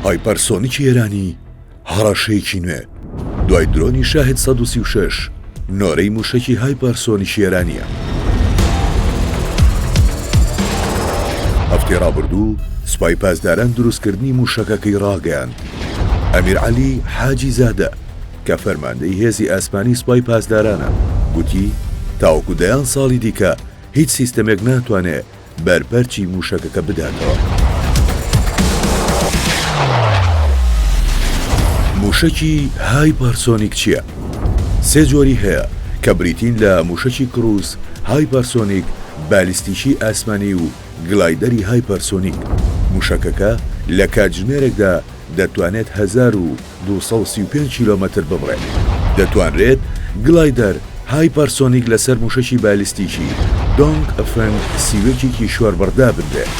هایپەرسۆنیکی ئێرانی هەڕەشەیەکی نوێ دوای درۆنی شاهد 136 نۆرەی موشەکی هایپەرسۆنیکی ئێرانیە. هەفتەی ڕابردوو سوپای پاسداران دروستکردنی موشەکەکەی ڕاگەیاند. ئەمیر عەلی حاجی زادە کە فەرماندەی هێزی ئاسمانی سوپای پاسدارانە گوتی تاوەکو دەیان ساڵی دیکە هیچ سیستەمێک ناتوانێت بەرپەرچی موشەکەکە بداتەوە. موشەکی هایپەرسۆنیک چییە؟ سێ جۆری هەیە کە بریتین لە موشەکی کروز، هایپەرسۆنیک، بالیستیکی ئاسمانی و گلایدەری هایپەرسۆنیک. موشەکەکە لە کاتژمێرێکدا دەتوانێت 1235 کیلۆمەتر ببڕێت. دەتوانرێت گلایدەر هایپەرسۆنیک لەسەر موشەکی بالیستیکی دۆنگ ئەفەنگ سیوێکێکی شۆربەردا بدرێت.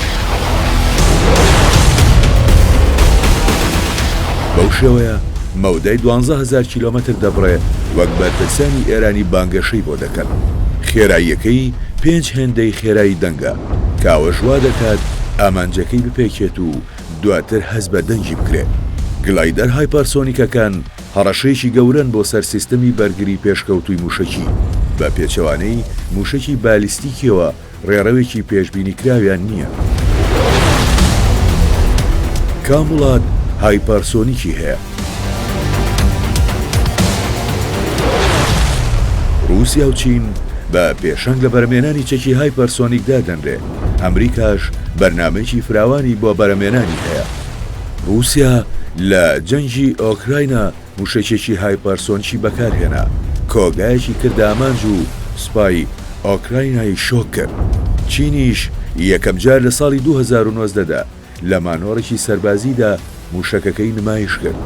بەو شێوەیە مەودای 12000 کیلۆمەتر دەبڕێت وەک بەرپرسانی ئێرانی بانگەشەی بۆ دەکەن. خێراییەکەی 5 هێندەی خێرایی دەنگە کاوە ژوا دەکات ئامانجەکەی بپێکێت و دواتر هەز بە دەنگی بکرێت. گلایدەر هایپەرسۆنیکەکان هەڕەشەیەکی گەورن بۆ سەر سیستەمی بەرگری پێشکەوتووی موشەکی بە پێچەوانەی موشەکی بالیستیکیەوە ڕێڕەوێکی پێشبینیکراویان نییە. کام وڵات هایپەرسۆنیکی هەیە؟ رووسیا و چین بە پێشەنگ لە بەرهەمهێنانی چەکی هایپەرسۆنیکدا دەنرێ. ئەمریکاش بەرنامەیەکی فراوانی بۆ بەرهەمهێنانی هەیە. رووسیا لە جەنگی ئۆکراینە موشەکێکی هایپەرسۆنیکی بەکارهێنا، کۆگایەکی کردە ئامانج و سوپای ئۆکراینایی شۆک کرد. چینیش یەکەم جار لە ساڵی 2019دا لە مانۆڕێکی سەربازیدا موشەکەکەی نمایش کرد.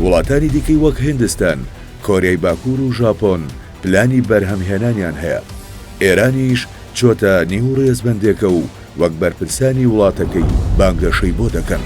وڵاتانی دیکەی وەک هیندستان، کۆریای باکوور و ژاپۆن پلانی بەرهەمهێنانیان هەیە. ئێرانیش چۆتە نێو ڕێزبەندێکە و وەک بەرپرسانی وڵاتەکەی بانگەشەی بۆ دەکەن.